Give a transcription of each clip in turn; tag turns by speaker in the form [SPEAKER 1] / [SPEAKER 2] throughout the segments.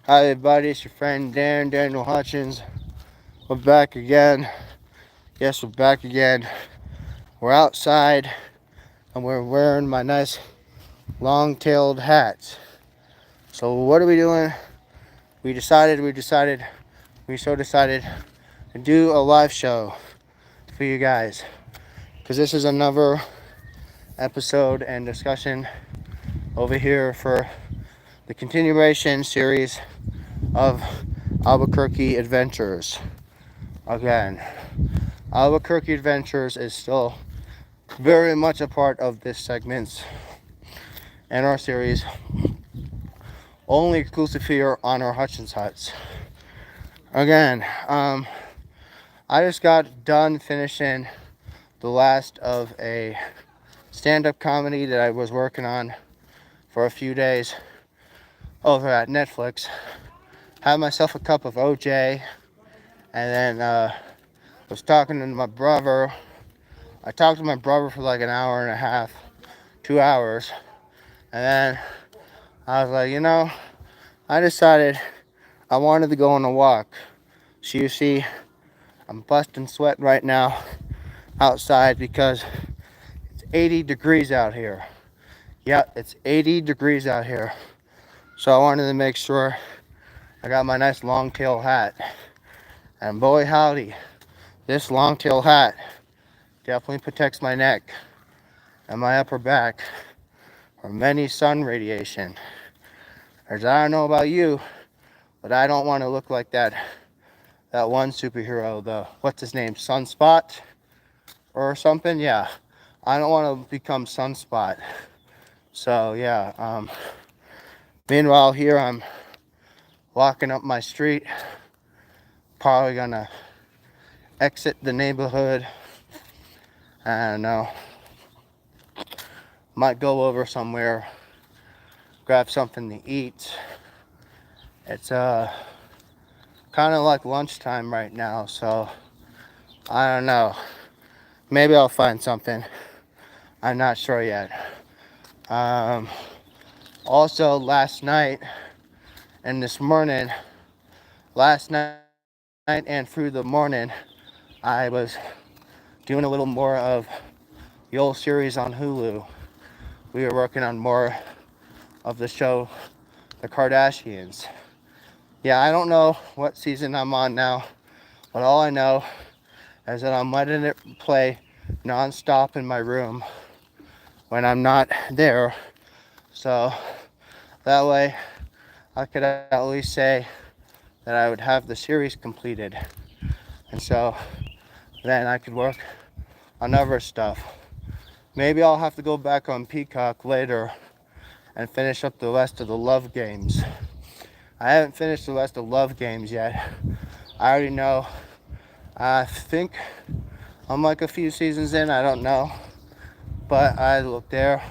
[SPEAKER 1] Hi everybody, it's your friend Daniel Hutchins. We're back again. Yes, we're back again. We're outside and we're wearing my nice long-tailed hats. So what are we doing? We decided to do a live show for you guys. Because this is another episode and discussion over here for the continuation series of Albuquerque Adventures. Again, Albuquerque Adventures is still very much a part of this segment and our series, only exclusive here on our Hutchins huts. Again, I just got done finishing the last of a stand-up comedy that I was working on for a few days over at Netflix. Had myself a cup of OJ, and then was talking to my brother. I talked to my brother for like an hour and a half, 2 hours, and then I was like, I decided I wanted to go on a walk. So you see, I'm busting sweat right now outside because it's 80 degrees out here. Yeah, it's 80 degrees out here. So I wanted to make sure I got my nice long tail hat. And boy howdy, this long tail hat definitely protects my neck and my upper back from any sun radiation. As I don't know about you, but I don't want to look like that one superhero, what's his name, Sunspot or something. Yeah, I don't want to become Sunspot. So yeah, meanwhile here I'm walking up my street, probably gonna exit the neighborhood. I don't know, might go over somewhere, grab something to eat. It's kind of like lunchtime right now, so I don't know, maybe I'll find something. I'm not sure yet. Also last night and this morning, last night and through the morning, I was doing a little more of the old series on Hulu. We were working on more of the show, The Kardashians. Yeah, I don't know what season I'm on now, but all I know is that I'm letting it play non-stop in my room when I'm not there. So that way I could at least say that I would have the series completed. And so then I could work on other stuff. Maybe I'll have to go back on Peacock later and finish up the rest of the Love Games. I haven't finished the rest of Love Games yet. I already know. I think I'm like a few seasons in, I don't know. But I look there.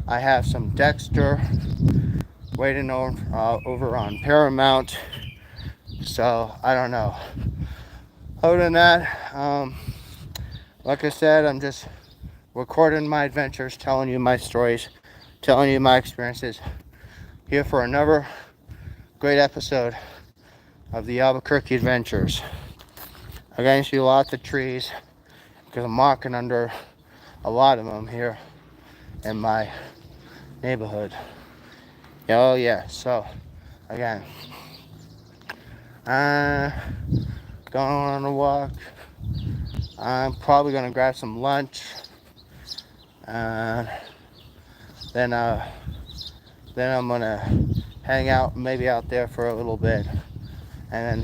[SPEAKER 1] I have some Dexter waiting over on Paramount. So I don't know. Other than that, like I said, I'm just recording my adventures, telling you my stories, telling you my experiences. Here for another great episode of the Albuquerque Adventures. Again, you see lots of trees because I'm walking under a lot of them here in my neighborhood. Oh yeah, so again, going on a walk. I'm probably gonna grab some lunch, and then I'm gonna hang out maybe out there for a little bit, and then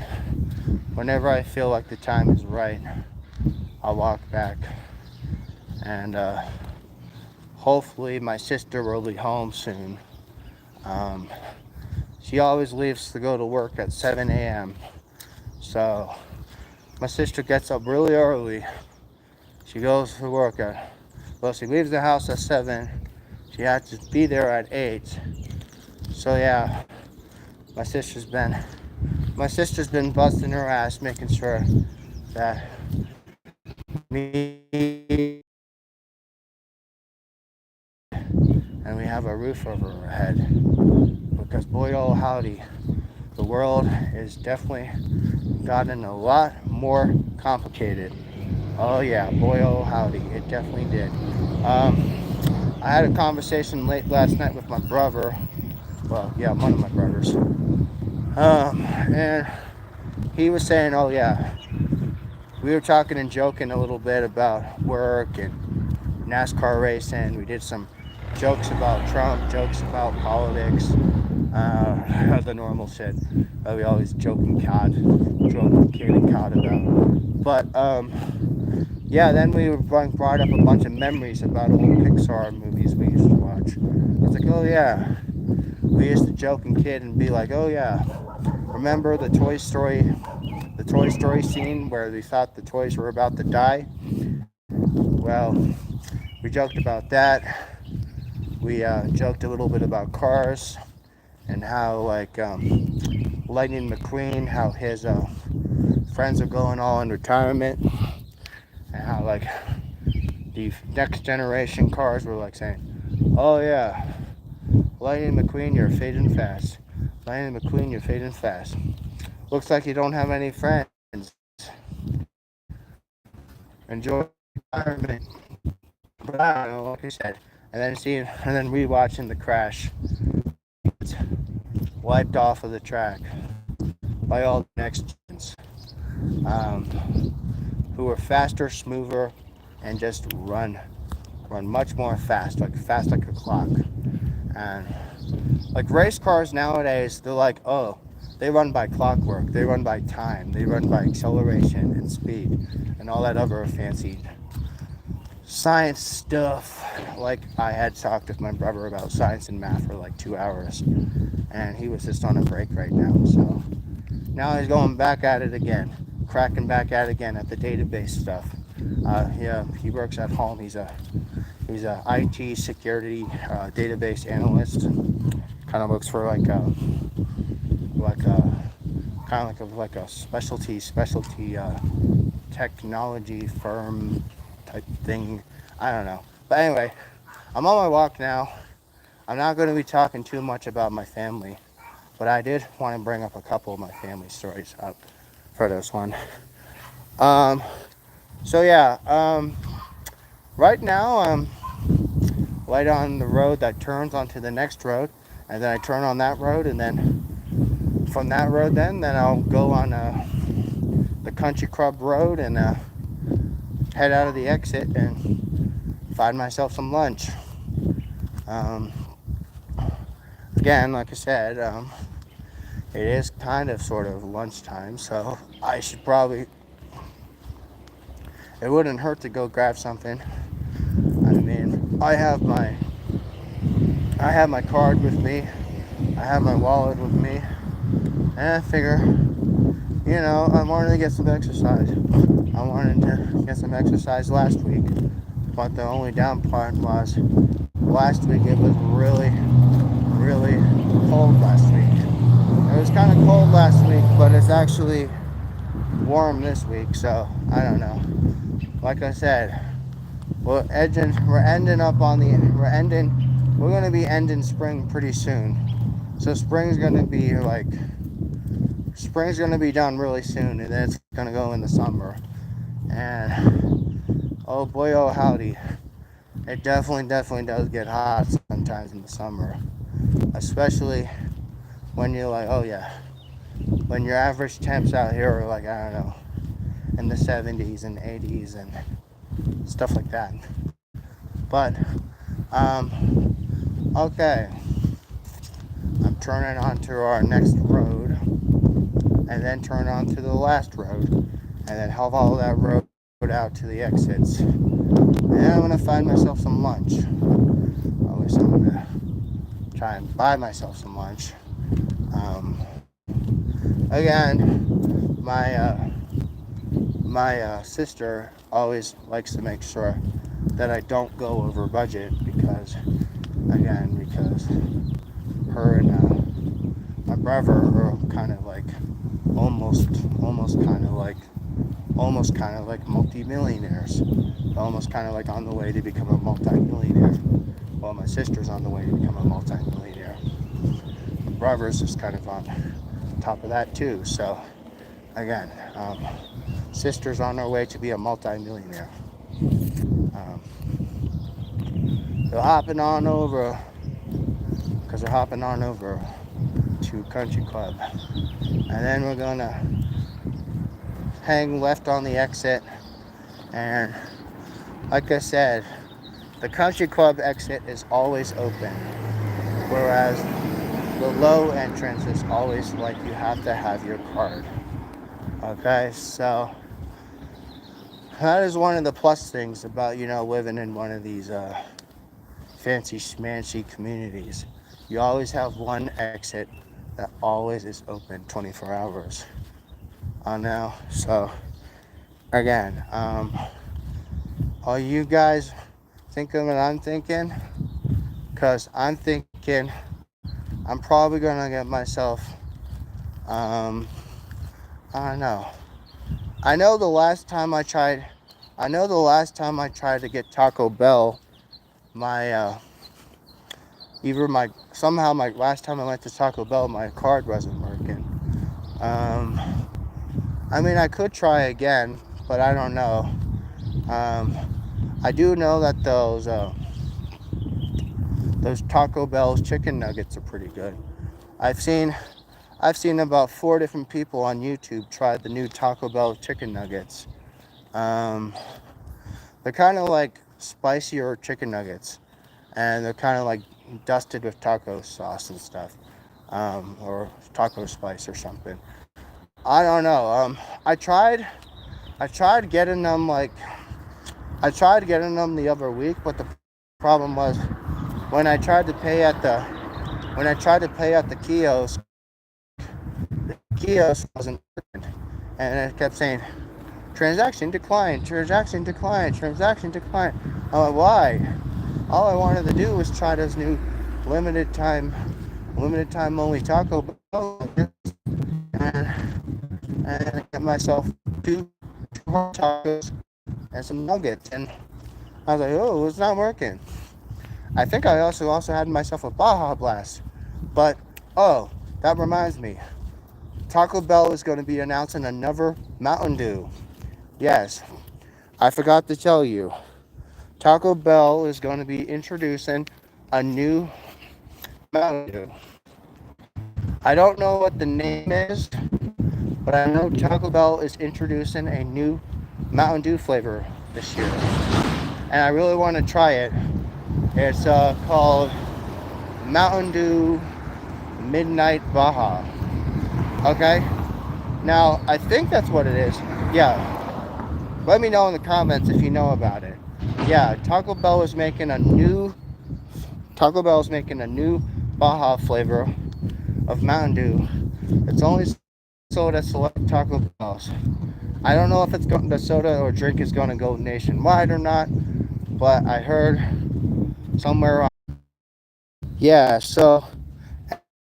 [SPEAKER 1] whenever I feel like the time is right, I'll walk back, and hopefully my sister will be home soon. She always leaves to go to work at 7 a.m. So my sister gets up really early. She goes to work she leaves the house at 7. She has to be there at 8. So yeah, my sister's been busting her ass making sure that me and we have a roof over our head. Because boy oh howdy, the world is definitely gotten a lot more complicated. Oh yeah, boy oh howdy, it definitely did. I had a conversation late last night with my brother. Well, yeah, one of my brothers. And he was saying, oh yeah, we were talking and joking a little bit about work and NASCAR racing. We did some jokes about Trump, jokes about politics, the normal shit that we always joke and kid and cod about. But yeah, then we were brought up a bunch of memories about old Pixar movies we used to watch. I was like, oh yeah, we used to joke and kid and be like, oh yeah, remember the Toy Story scene where we thought the toys were about to die? Well, we joked about that. We joked a little bit about cars and how like Lightning McQueen, how his friends are going all in retirement, and how like the next generation cars were like saying, "Oh yeah, Lightning McQueen, you're fading fast. Lightning McQueen, you're fading fast. Looks like you don't have any friends. Enjoy retirement." But I don't know, like I said, and then rewatching the crash, wiped off of the track by all the next gens, um, who were faster, smoother, and just run much more fast like a clock. And like race cars nowadays, they're like, oh, they run by clockwork, they run by time, they run by acceleration and speed, and all that other fancy science stuff. Like I had talked with my brother about science and math for like 2 hours, and he was just on a break right now. So now he's going back at it again, cracking back at it again at the database stuff. Yeah, he works at home. He's a IT security database analyst. Kind of looks for like a kind of like a specialty technology firm type thing. I don't know. But anyway, I'm on my walk now. I'm not going to be talking too much about my family, but I did want to bring up a couple of my family stories up for this one. So yeah, right now I'm right on the road that turns onto the next road, and then I turn on that road, and then from that road, then I'll go on the Country Club Road and head out of the exit and find myself some lunch. Again, like I said, it is kind of sort of lunchtime, so I should probably. It wouldn't hurt to go grab something. I mean, I have my card with me. I have my wallet with me, and I figure, I wanted to get some exercise. I wanted to get some exercise last week, but the only down part was last week it was really, really cold last week. It was kind of cold last week, but it's actually warm this week, so I don't know. Like I said, we're gonna be ending spring pretty soon. So spring's gonna be done really soon, and then it's gonna go in the summer. And oh boy, oh howdy, it definitely does get hot sometimes in the summer, especially when you're like, oh yeah, when your average temps out here are like, I don't know, in the 70s and 80s and stuff like that. But okay, I'm turning onto our next road, and then turn onto the last road, and then follow that road out to the exits. And then I'm gonna find myself some lunch. At least I'm gonna try and buy myself some lunch. Again, my sister always likes to make sure that I don't go over budget because her and my brother are kind of like almost kind of like multi-millionaires, almost kind of like on the way to become a multi-millionaire. Well, my sister's on the way to become a multi-millionaire. My brother's just kind of on top of that too. So again, sister's on her way to be a multi-millionaire. Um, they're hopping on over, because they're hopping on over to Country Club. And then we're gonna hang left on the exit. And like I said, the Country Club exit is always open. Whereas the low entrance is always like you have to have your card. Okay, so that is one of the plus things about, living in one of these fancy schmancy communities. You always have one exit that always is open 24 hours. I know. So again, are you guys thinking what I'm thinking? Because I'm thinking I'm probably gonna get myself, I don't know. I know the last time I tried to get Taco Bell, somehow my last time I went to Taco Bell, my card wasn't working. I mean, I could try again, but I don't know. I do know that those Taco Bell's chicken nuggets are pretty good. I've seen about 4 different people on YouTube try the new Taco Bell chicken nuggets. They're kind of like spicier chicken nuggets, and they're kind of like dusted with taco sauce and stuff, or taco spice or something. I don't know. I tried getting them the other week, but the problem was when I tried to pay at the kiosk, the kiosk wasn't working, and it kept saying transaction declined. I'm like, why? All I wanted to do was try those new limited time only Taco Bell, and get myself two hot tacos and some nuggets, and I was like, oh, it's not working. I think I also had myself a Baja Blast, but that reminds me, Taco Bell is going to be announcing another Mountain Dew. Yes, I forgot to tell you, Taco Bell is going to be introducing a new Mountain Dew. I don't know what the name is, but I know Taco Bell is introducing a new Mountain Dew flavor this year, and I really want to try it. It's called Mountain Dew Midnight Baja. Okay, now I think that's what it is. Yeah, let me know in the comments if you know about it. Yeah, Taco Bell is making a new Baja flavor of Mountain Dew. It's only sold at select Taco Bells. I don't know if the soda or drink is going to go nationwide or not, but I heard somewhere. Yeah, so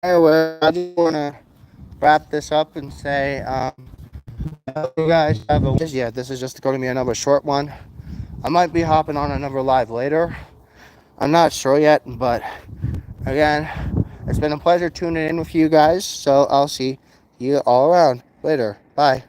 [SPEAKER 1] anyway, I just want to wrap this up and say, you guys have this is just going to be another short one. I might be hopping on another live later. I'm not sure yet, but again, it's been a pleasure tuning in with you guys. So I'll see you all around later. Bye.